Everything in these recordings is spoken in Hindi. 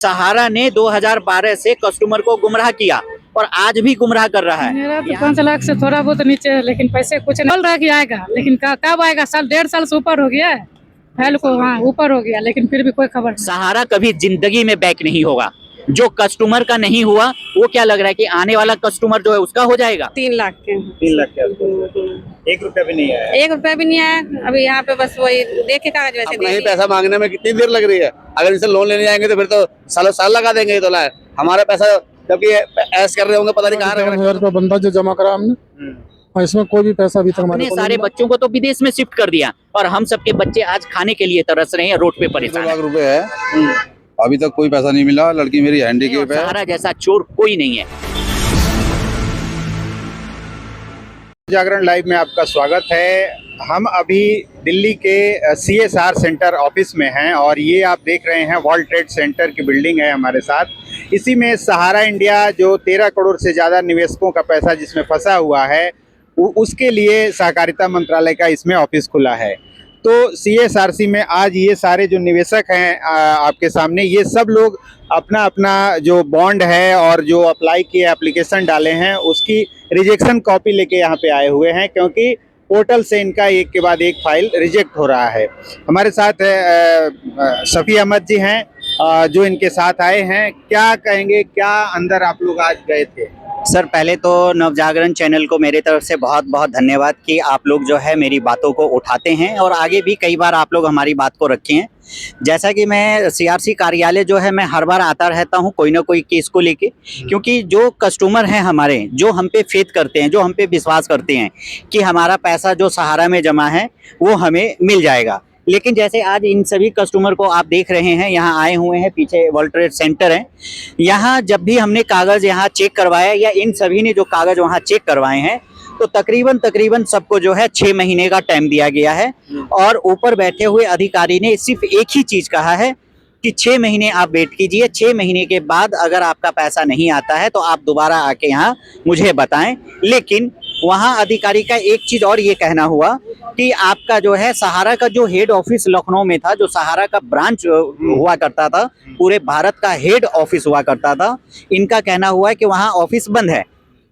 सहारा ने 2012 से कस्टमर को गुमराह किया और आज भी गुमराह कर रहा है। मेरा तो 5 लाख से थोड़ा बहुत नीचे है, लेकिन पैसे कुछ नहीं बोल रहा कि आएगा, लेकिन कब आएगा? साल 1.5 साल से ऊपर हो गया है। फैल को हाँ ऊपर हो गया, लेकिन फिर भी कोई खबर नहीं। सहारा कभी जिंदगी में बैक नहीं होगा। जो कस्टमर का नहीं हुआ वो क्या लग रहा है कि आने वाला कस्टमर जो है उसका हो जाएगा। 3 लाख के 3 लाख के आसपास। 1 रुपया भी नहीं आया। 1 रुपया भी नहीं आया। अभी यहाँ पे बस वही देखे कागज वैसे नहीं, पैसा मांगने में कितनी देर लग रही है। अगर इनसे लोन लेने जाएंगे तो फिर तो सालों साल लगा देंगे। तो लाए हमारा पैसा जबकि ऐश कर रहे होंगे, पता नहीं कहाँ रख रहे हैं। बंदा जो जमा करा हमने, और इसमें कोई भी पैसा अभी तक हमारे अपने सारे बच्चों को तो विदेश में शिफ्ट कर दिया और हम सबके बच्चे आज खाने के लिए तरस रहे हैं, रोड पे 2 परेशान लाख हैं। रुपए है, अभी तक कोई पैसा नहीं मिला। लड़की मेरी हैंडीकैप है। सहारा जैसा चोर कोई नहीं है। जागरण लाइव में आपका स्वागत है। हम अभी दिल्ली के CSR सेंटर ऑफिस में हैं और ये आप देख रहे हैं वर्ल्ड ट्रेड सेंटर की बिल्डिंग है हमारे साथ। इसी में सहारा इंडिया जो 13 करोड़ से ज़्यादा निवेशकों का पैसा जिसमें फंसा हुआ है उसके लिए सहकारिता मंत्रालय का इसमें ऑफिस खुला है। तो CSRC में आज ये सारे जो निवेशक हैं आपके सामने, ये सब लोग अपना अपना जो बॉन्ड है और जो अप्लाई किए एप्लीकेशन डाले हैं उसकी रिजेक्शन कॉपी लेके यहाँ पे आए हुए हैं, क्योंकि पोर्टल से इनका एक के बाद एक फाइल रिजेक्ट हो रहा है। हमारे साथ शफी अहमद जी हैं जो इनके साथ आए हैं। क्या कहेंगे, क्या अंदर आप लोग आज गए थे? सर पहले तो नवजागरण चैनल को मेरे तरफ से बहुत बहुत धन्यवाद कि आप लोग जो है मेरी बातों को उठाते हैं और आगे भी कई बार आप लोग हमारी बात को रखे हैं। जैसा कि मैं CRC कार्यालय जो है मैं हर बार आता रहता हूं कोई ना कोई केस को लेके, क्योंकि जो कस्टमर हैं हमारे, जो हम पे फेथ करते हैं, जो हम पे विश्वास करते हैं कि हमारा पैसा जो सहारा में जमा है वो हमें मिल जाएगा। लेकिन जैसे आज इन सभी कस्टमर को आप देख रहे हैं, यहाँ आए हुए हैं, पीछे वर्ल्ड ट्रेड सेंटर है। यहाँ जब भी हमने कागज़ यहाँ चेक करवाया या इन सभी ने जो कागज़ वहाँ चेक करवाए हैं तो तकरीबन सबको जो है 6 महीने का टाइम दिया गया है। और ऊपर बैठे हुए अधिकारी ने सिर्फ एक ही चीज़ कहा है कि 6 महीने आप वेट कीजिए, 6 महीने के बाद अगर आपका पैसा नहीं आता है तो आप दोबारा आके यहाँ मुझे बताएं। लेकिन वहाँ अधिकारी का एक चीज़ और ये कहना हुआ कि आपका जो है सहारा का जो हेड ऑफिस लखनऊ में था, जो सहारा का ब्रांच हुआ करता था, पूरे भारत का हेड ऑफिस हुआ करता था, इनका कहना हुआ है कि वहाँ ऑफिस बंद है।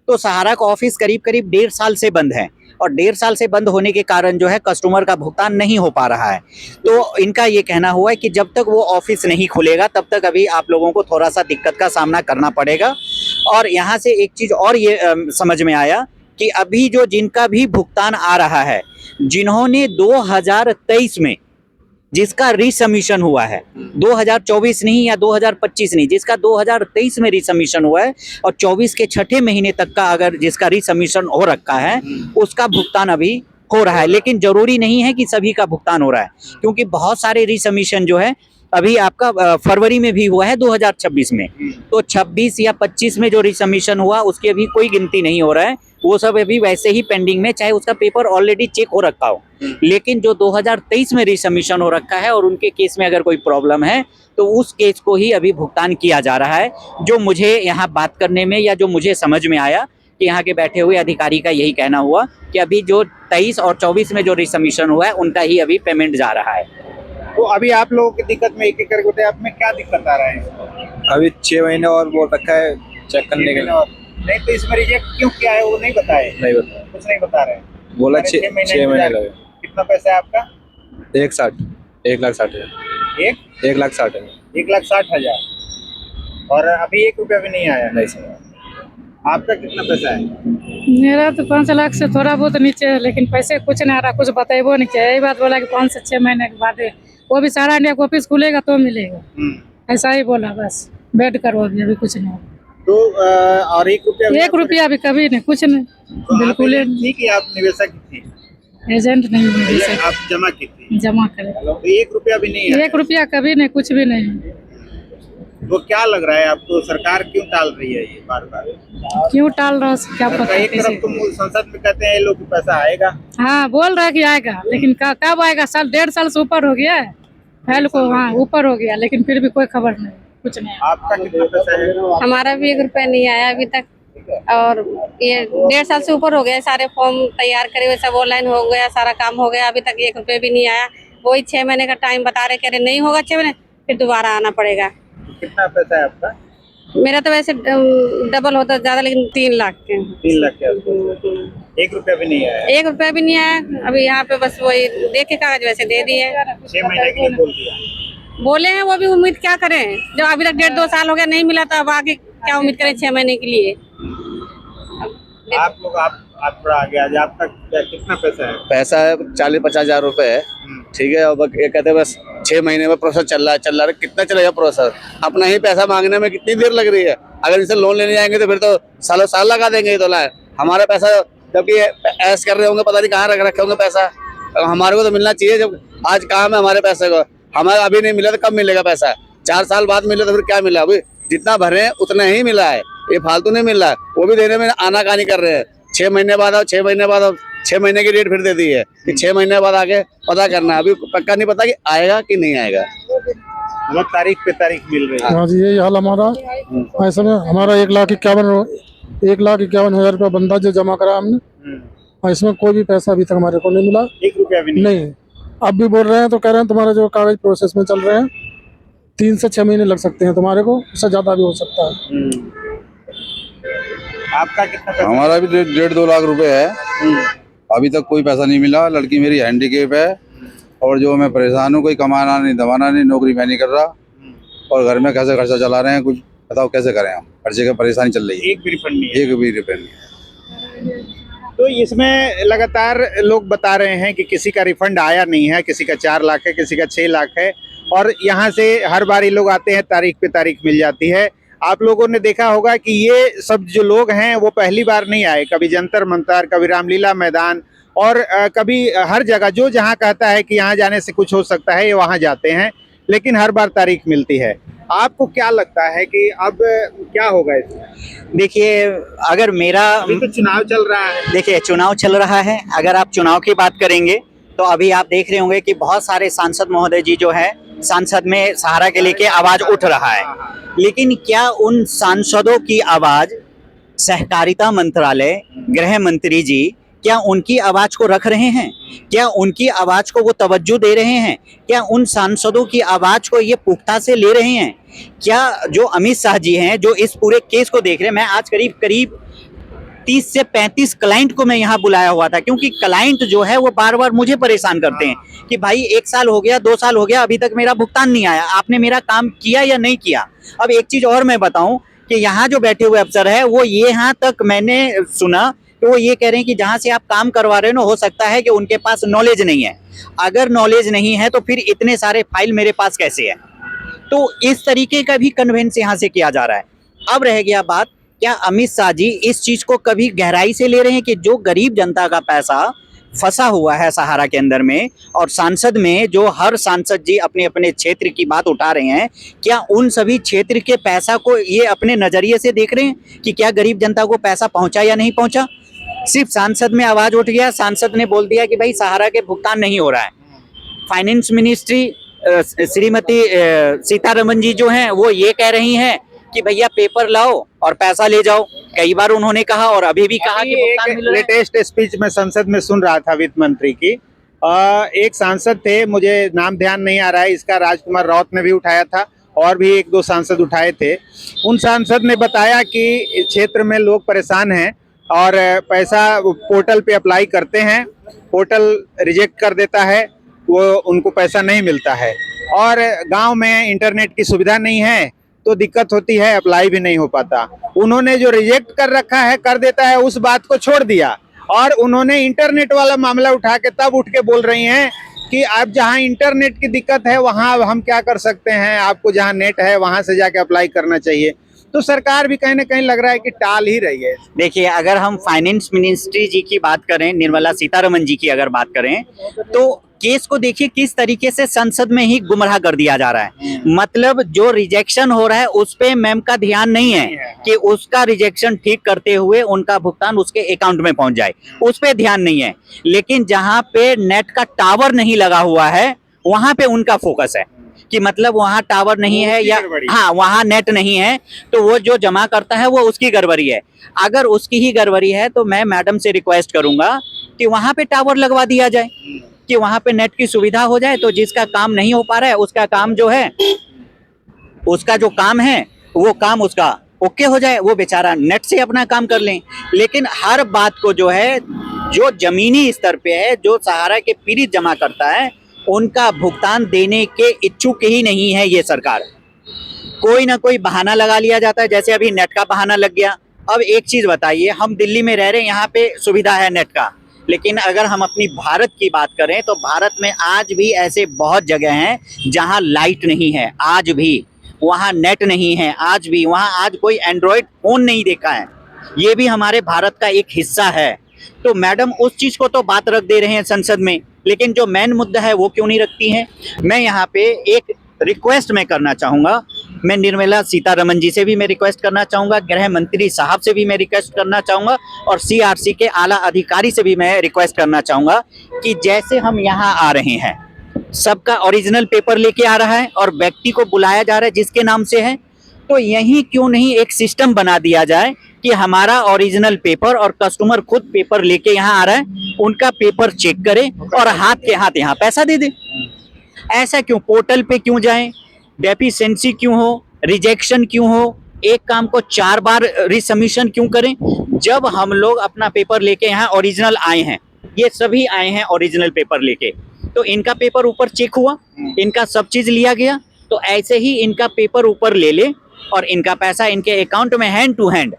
तो सहारा का ऑफिस करीब 1.5 साल से बंद है और 1.5 साल से बंद होने के कारण जो है कस्टमर का भुगतान नहीं हो पा रहा है। तो इनका ये कहना हुआ है कि जब तक वो ऑफिस नहीं खुलेगा तब तक अभी आप लोगों को थोड़ा सा दिक्कत का सामना करना पड़ेगा। और यहाँ से एक चीज़ और ये समझ में आया कि अभी जो जिनका भी भुगतान आ रहा है, जिन्होंने 2023 में जिसका रिसमीशन हुआ है, 2024 नहीं या 2025 नहीं, जिसका 2023 में रिसमीशन हुआ है और 24 के 6ठे महीने तक का अगर जिसका रिसमीशन हो रखा है उसका भुगतान अभी हो रहा है। लेकिन जरूरी नहीं है कि सभी का भुगतान हो रहा है, क्योंकि बहुत सारे रिसमीशन जो है अभी आपका फरवरी में भी हुआ है 2026 में। तो 26 या 25 में जो रिसमीशन हुआ उसकी अभी कोई गिनती नहीं हो रहा है, वो सब अभी वैसे ही पेंडिंग में, चाहे उसका पेपर ऑलरेडी चेक हो रखा हो। लेकिन जो 2023 में रिसमीशन हो रखा है और उनके केस में अगर कोई प्रॉब्लम है तो उस केस को ही अभी भुगतान किया जा रहा है। जो मुझे यहाँ बात करने में या जो मुझे समझ में आया कि यहाँ के बैठे हुए अधिकारी का यही कहना हुआ कि अभी जो 23 और 24 में जो रिसमीशन हुआ है उनका ही अभी पेमेंट जा रहा है। तो अभी आप लोगों की दिक्कत में एक एक करके बताइए, आप में क्या दिक्कत आ रहा है? अभी 6 महीने और बोल रखा है चेक करने के लिए। नहीं तो इसमें रिजेक्ट क्यों किया है वो नहीं बताए? नहीं बता, कुछ नहीं बता रहे, बोला 6 महीने लगे। कितना पैसा है आपका? 1,60,000 1,60,000 1,60,000 1,60,000 और अभी 1 रुपया भी नहीं आया? नहीं सर। आपका कितना पैसा है? मेरा तो 5 लाख से थोड़ा बहुत नीचे है, लेकिन पैसे कुछ नहीं आ रहा, कुछ बताइबो नहीं किया। यही बात बोला कि 5 से 6 महीने के बाद वो भी सहारा इंडिया का ऑफिस खुलेगा तो मिलेगा, ऐसा ही बोला। बस वेट करो, अभी कुछ नहीं। तो और 1 रुपया भी कभी नहीं, कुछ नहीं, बिल्कुल नहीं कि आप निवेशक थी, एजेंट नहीं है, ये आप जमा की थी, जमा करे। तो 1 रुपया भी नहीं है? 1 रुपया कभी नहीं, कुछ भी नहीं। तो क्या लग रहा है आपको, सरकार क्यों टाल रही है ये बार बार? क्यों टाल रहा है क्या पता। एक तरफ तुम संसद में कहते हैं लोग पैसा आएगा, हाँ बोल रहा है कि आएगा, लेकिन कब आएगा? साल 1.5 साल से ऊपर हो गया है, फैल को हाँ ऊपर हो गया, लेकिन फिर भी कोई खबर नहीं, कुछ नहीं। आपका कितना पैसा है? हमारा भी 1 रुपया नहीं आया अभी तक, और ये 1.5 साल से ऊपर हो गया। सारे फॉर्म तैयार करे हुए सब ऑनलाइन हो गया, सारा काम हो गया, अभी तक 1 रुपया भी नहीं आया। वही 6 महीने का टाइम बता रहे, कह रहे नहीं होगा 6 महीने, फिर दोबारा आना पड़ेगा। कितना पैसा है आपका? मेरा तो वैसे डबल होता ज्यादा, लेकिन 3 लाख के हैं। 3 लाख के आसपास। 1 रुपया भी नहीं आया? 1 रुपया भी नहीं आया। अभी यहाँ पे बस वही देख के कागज वैसे दे दिए। 6 महीने के लिए बोल दिया। बोले हैं, वो भी उम्मीद क्या करें, जब अभी तक 1.5-2 साल हो गया नहीं मिला, तो अब आगे क्या उम्मीद करें 6 महीने के लिए। आप लोग आप थोड़ा आगे आज आप तक कितना पैसा है? पैसा है 40-50 हजार रुपए है, ठीक है। अब ये कहते हैं बस 6 महीने में प्रोसेस चल रहा है। कितना चलेगा प्रोसेस? अपना ही पैसा मांगने में कितनी देर लग रही है। अगर इनसे लोन लेने जाएंगे तो फिर तो सालों साल लगा देंगे। ये तो हमारा पैसा जबकि ऐश कर रहे होंगे, पता नहीं कहाँ रख रखे होंगे पैसा। हमारे को तो मिलना चाहिए। जब आज काम है हमारे पैसे को, हमारा अभी नहीं मिला तो कब मिलेगा पैसा? 4 साल बाद मिले तो फिर क्या मिला? अभी जितना भरे उतना ही मिला है, ये फालतू नहीं मिला है। वो भी देने में आनाकानी कर रहे हैं। 6 महीने बाद आओ, 6 महीने बाद आओ, 6 महीने की डेट फिर दे दी है कि 6 महीने बाद आके पता करना। अभी पक्का नहीं पता कि आएगा कि नहीं आएगा। मतलब तारीख पे तारीख मिल रही है। हाँ जी, यही हाल हमारा। ऐसे में हमारा 1,51,000 रुपया बंदा जो जमा करा हमने, और इसमें कोई भी पैसा अभी तक हमारे को नहीं मिला। 1 रुपया भी नहीं। अब भी बोल रहे हैं तो कह रहे हैं तुम्हारे जो कागज प्रोसेस में चल रहे हैं, 3 से 6 महीने लग सकते हैं तुम्हारे को, उससे ज्यादा भी हो सकता है। आपका कितना पैसा? हमारा भी 1.5-2 लाख रुपए है। अभी तक कोई पैसा नहीं मिला। लड़की मेरी हैंडीकेप है और जो मैं परेशान हूँ, कोई कमाना नहीं दमाना नहीं, नौकरी मैं नहीं कर रहा और घर में कैसे खर्चा चला रहे हैं। कुछ बताओ कैसे करें हम? हर जगह परेशानी चल रही है। एक भी रिफंड नहीं है? एक भी रिफंड नहीं। तो इसमें लगातार लोग बता रहे हैं कि किसी का रिफंड आया नहीं है, किसी का 4 लाख है, किसी का 6 लाख है, और यहाँ से हर बार ये लोग आते हैं, तारीख पे तारीख मिल जाती है। आप लोगों ने देखा होगा कि ये सब जो लोग हैं वो पहली बार नहीं आए। कभी जंतर मंतर, कभी रामलीला मैदान, और कभी हर जगह जो जहाँ कहता है कि यहाँ जाने से कुछ हो सकता है, ये वहाँ जाते हैं, लेकिन हर बार तारीख मिलती है। आपको क्या लगता है कि अब क्या होगा इसमें? देखिए, अगर मेरा अभी तो चुनाव चल रहा है। देखिए, चुनाव चल रहा है। अगर आप चुनाव की बात करेंगे तो अभी आप देख रहे होंगे कि बहुत सारे सांसद महोदय जी जो है संसद में सहारा के लेके आवाज उठ रहा है, लेकिन क्या उन सांसदों की आवाज सहकारिता मंत्रालय, गृह मंत्री जी, क्या उनकी आवाज को रख रहे हैं? क्या उनकी आवाज को वो तवज्जो दे रहे हैं? क्या उन सांसदों की आवाज को ये पुख्ता से ले रहे हैं? क्या जो अमित शाह जी हैं, जो इस पूरे केस को देख रहे हैं, मैं आज करीब 30 से 35 क्लाइंट को मैं यहाँ बुलाया हुआ था, क्योंकि क्लाइंट जो है वो बार बार मुझे परेशान करते हैं कि भाई 1 साल हो गया, 2 साल हो गया, अभी तक मेरा भुगतान नहीं आया, आपने मेरा काम किया या नहीं किया। अब एक चीज और मैं बताऊं कि यहाँ जो बैठे हुए अफसर है वो ये यहाँ तक मैंने सुना तो वो ये कह रहे हैं कि जहाँ से आप काम करवा रहे हो ना, हो सकता है कि उनके पास नॉलेज नहीं है। अगर नॉलेज नहीं है तो फिर इतने सारे फाइल मेरे पास कैसे है? तो इस तरीके का भी कन्वेंस यहाँ से किया जा रहा है। अब रह गया बात, क्या अमित शाह जी इस चीज को कभी गहराई से ले रहे हैं कि जो गरीब जनता का पैसा फंसा हुआ है सहारा के अंदर में, और सांसद में जो हर सांसद जी अपने अपने क्षेत्र की बात उठा रहे हैं, क्या उन सभी क्षेत्र के पैसा को ये अपने नजरिए से देख रहे हैं कि क्या गरीब जनता को पैसा पहुंचा या नहीं पहुंचा? सिर्फ सांसद में आवाज उठ गया, सांसद ने बोल दिया कि भाई सहारा के भुगतान नहीं हो रहा है। फाइनेंस मिनिस्ट्री श्रीमती सीतारमन जी जो हैं वो ये कह रही हैं कि भैया पेपर लाओ और पैसा ले जाओ। कई बार उन्होंने कहा और अभी भी कहा कि भुगतान मिल रहा है। लेटेस्ट स्पीच में संसद में सुन रहा था वित्त मंत्री की, एक सांसद थे, मुझे नाम ध्यान नहीं आ रहा है इसका, राजकुमार राउत ने भी उठाया था और भी 1-2 सांसद उठाए थे। उन सांसद ने बताया कि क्षेत्र में लोग परेशान हैं और पैसा पोर्टल पे अप्लाई करते हैं, पोर्टल रिजेक्ट कर देता है, वो उनको पैसा नहीं मिलता है, और गांव में इंटरनेट की सुविधा नहीं है तो दिक्कत होती है, अप्लाई भी नहीं हो पाता। उन्होंने जो रिजेक्ट कर रखा है, कर देता है, उस बात को छोड़ दिया और उन्होंने इंटरनेट वाला मामला उठा के तब उठ के बोल रही हैं कि अब जहां इंटरनेट की दिक्कत है वहां हम क्या कर सकते हैं, आपको जहां नेट है वहां से जाके अप्लाई करना चाहिए। तो सरकार भी कहीं ना कहीं लग रहा है कि टाल ही रही है। देखिए, अगर हम फाइनेंस मिनिस्ट्री जी की बात करें, निर्मला सीतारमन जी की अगर बात करें, तो केस को देखिए किस तरीके से संसद में ही गुमराह कर दिया जा रहा है। मतलब जो रिजेक्शन हो रहा है उस पे मैम का ध्यान नहीं है कि उसका रिजेक्शन ठीक करते हुए उनका भुगतान उसके अकाउंट में पहुंच जाए, उस पे ध्यान नहीं है। लेकिन जहां पे नेट का टावर नहीं लगा हुआ है वहां पे उनका फोकस है कि मतलब वहां टावर नहीं है या हाँ वहां नेट नहीं है, तो वो जो जमा करता है वो उसकी गड़बड़ी है। अगर उसकी ही गड़बड़ी है तो मैं मैडम से रिक्वेस्ट करूंगा कि वहां पे टावर लगवा दिया जाए, कि वहां पे नेट की सुविधा हो जाए, तो जिसका काम नहीं हो पा रहा है उसका काम जो है उसका जो काम है वो काम उसका ओके हो जाए, वो बेचारा नेट से अपना काम कर लें। लेकिन हर बात को जो है, जो जमीनी स्तर पे है, जो सहारा के पीड़ित जमा करता है, उनका भुगतान देने के इच्छुक ही नहीं है ये सरकार। कोई ना कोई बहाना लगा लिया जाता है, जैसे अभी नेट का बहाना लग गया। अब एक चीज बताइए, हम दिल्ली में रह रहे हैं, यहाँ पे सुविधा है नेट का, लेकिन अगर हम अपनी भारत की बात करें तो भारत में आज भी ऐसे बहुत जगह हैं जहां लाइट नहीं है, आज भी वहां नेट नहीं है, आज भी वहां आज कोई एंड्रॉयड फोन नहीं देखा है। ये भी हमारे भारत का एक हिस्सा है। तो मैडम उस चीज को तो बात रख दे रहे हैं संसद में, लेकिन जो मेन मुद्दा है वो क्यों नहीं रखती हैं। मैं यहाँ पे एक रिक्वेस्ट मैं करना चाहूँगा, मैं निर्मला सीतारमन जी से भी मैं रिक्वेस्ट करना चाहूँगा, गृह मंत्री साहब से भी मैं रिक्वेस्ट करना चाहूँगा, और सीआरसी के आला अधिकारी से भी मैं रिक्वेस्ट करना चाहूँगा कि जैसे हम यहाँ आ रहे हैं, सबका ओरिजिनल पेपर लेके आ रहा है और व्यक्ति को बुलाया जा रहा है जिसके नाम से है, तो यहीं क्यों नहीं एक सिस्टम बना दिया जाए कि हमारा ओरिजिनल पेपर और कस्टमर खुद पेपर लेके यहाँ आ रहा है, उनका पेपर चेक करे और हाथ के हाथ यहाँ पैसा दे दे। ऐसा क्यों, पोर्टल पे क्यों जाएं, डेफिशिएंसी क्यों हो, रिजेक्शन क्यों हो, एक काम को 4 बार रिसबमिशन क्यों करें। जब हम लोग अपना पेपर लेके यहाँ ओरिजिनल आए हैं, ये सभी आए हैं ओरिजिनल पेपर लेके, तो इनका पेपर ऊपर चेक हुआ, इनका सब चीज लिया गया, तो ऐसे ही इनका पेपर ऊपर ले ले और इनका पैसा इनके अकाउंट में हैंड टू हैंड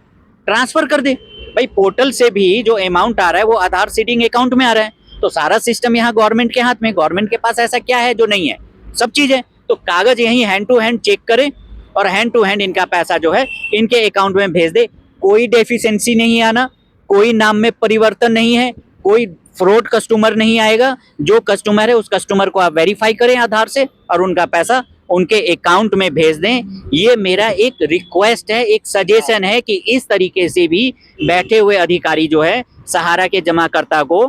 ट्रांसफर कर दे। भाई पोर्टल से भी जो अमाउंट आ रहा है वो आधार सीडिंग अकाउंट में आ रहा है, तो सारा सिस्टम यहाँ गवर्नमेंट के हाथ में, गवर्नमेंट के पास ऐसा क्या है जो नहीं है, सब चीज है। तो कागज यहीं हैंड टू हैंड चेक करे और हैंड टू हैंड इनका पैसा जो है इनके अकाउंट में भेज दे। कोई डेफिशिएंसी नहीं आना, कोई नाम में परिवर्तन नहीं है, कोई फ्रॉड कस्टमर नहीं आएगा। जो कस्टमर है उस कस्टमर को आप वेरीफाई करें आधार से और उनका पैसा उनके अकाउंट में भेज दें। ये मेरा एक रिक्वेस्ट है, एक सजेशन है कि इस तरीके से भी बैठे हुए अधिकारी जो है सहारा के जमाकर्ता को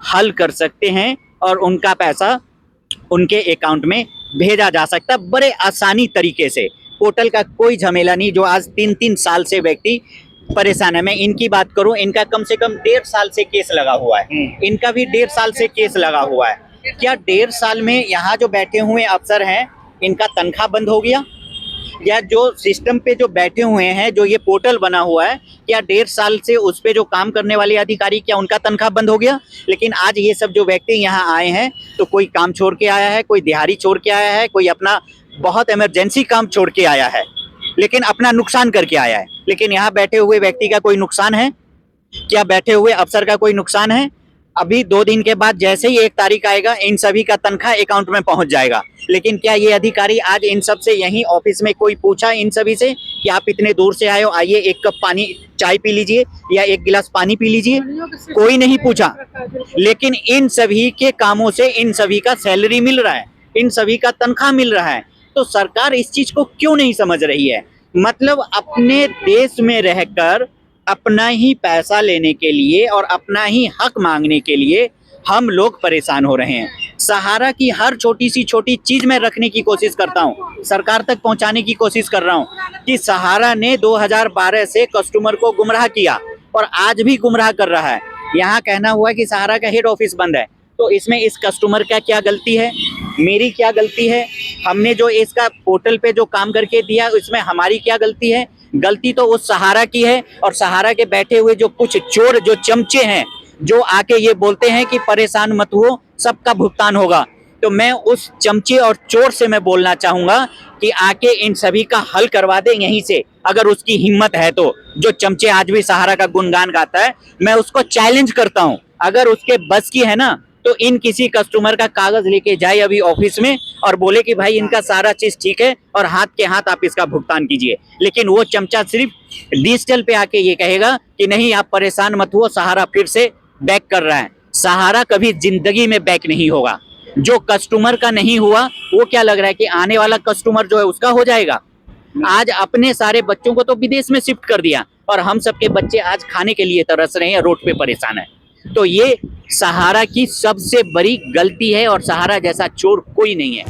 हल कर सकते हैं और उनका पैसा उनके अकाउंट में भेजा जा सकता है बड़े आसानी तरीके से। पोर्टल का कोई झमेला नहीं, जो आज 3-3 साल से व्यक्ति परेशान है। मैं इनकी बात करूं, इनका कम से कम 1.5 साल से केस लगा हुआ है, इनका भी 1.5 साल से केस लगा हुआ है। क्या 1.5 साल में यहाँ जो बैठे हुए अफसर हैं इनका तनख्वाह बंद हो गया, या जो सिस्टम पे जो बैठे हुए हैं, जो ये पोर्टल बना हुआ है, क्या 1.5 साल से उस पे जो काम करने वाले अधिकारी, क्या उनका तनख्वाह बंद हो गया। लेकिन आज ये सब जो व्यक्ति यहाँ आए हैं, तो कोई काम छोड़ के आया है, कोई दिहाड़ी छोड़ के आया है, कोई अपना बहुत इमरजेंसी काम छोड़ के आया है, लेकिन अपना नुकसान करके आया है। लेकिन यहाँ बैठे हुए व्यक्ति का कोई नुकसान है क्या, बैठे हुए अफसर का कोई नुकसान है। अभी 2 दिन के बाद जैसे ही 1 तारीख आएगा, इन सभी का तनख्वाह अकाउंट में पहुंच जाएगा। लेकिन क्या ये अधिकारी आज इन सब से यहीं ऑफिस में कोई पूछा इन सभी से कि आप इतने दूर से आए हो, आइए 1 कप पानी चाय पी लीजिए या 1 गिलास पानी पी लीजिए, कोई नहीं पूछा। लेकिन इन सभी के कामों से इन सभी का सैलरी मिल रहा है, इन सभी का तनख्वाह मिल रहा है। तो सरकार इस चीज को क्यों नहीं समझ रही है। मतलब अपने देश में रहकर अपना ही पैसा लेने के लिए और अपना ही हक मांगने के लिए हम लोग परेशान हो रहे हैं। सहारा की हर छोटी सी छोटी चीज मैं रखने की कोशिश करता हूं, सरकार तक पहुंचाने की कोशिश कर रहा हूं कि सहारा ने 2012 से कस्टमर को गुमराह किया और आज भी गुमराह कर रहा है। यहाँ कहना हुआ कि सहारा का हेड ऑफिस बंद है, तो इसमें इस कस्टमर का क्या गलती है, मेरी क्या गलती है, हमने जो इसका पोर्टल पे जो काम करके दिया इसमें हमारी क्या गलती है। गलती तो उस सहारा की है, और सहारा के बैठे हुए जो कुछ चोर, जो चमचे हैं, जो आके ये बोलते हैं कि परेशान मत हो, सबका भुगतान होगा। तो मैं उस चमचे और चोर से मैं बोलना चाहूंगा कि आके इन सभी का हल करवा दे यहीं से, अगर उसकी हिम्मत है तो। जो चमचे आज भी सहारा का गुणगान गाता है, मैं उसको चैलेंज करता हूं, अगर उसके बस की है ना तो इन किसी कस्टमर का कागज लेके जाए अभी ऑफिस में और बोले कि भाई इनका सारा चीज ठीक है और हाथ के हाथ आप इसका भुगतान कीजिए। लेकिन वो चमचा सिर्फ डिजिटल पे आके ये कहेगा कि नहीं आप परेशान मत हो, सहारा फिर से बैक कर रहा है। सहारा कभी जिंदगी में बैक नहीं होगा। जो कस्टमर का नहीं हुआ, वो क्या लग रहा है कि आने वाला कस्टमर जो है उसका हो जाएगा। आज अपने सारे बच्चों को तो विदेश में शिफ्ट कर दिया और हम सबके बच्चे आज खाने के लिए तरस रहे हैं, रोड पे परेशान है। तो ये सहारा की सबसे बड़ी गलती है और सहारा जैसा चोर कोई नहीं है।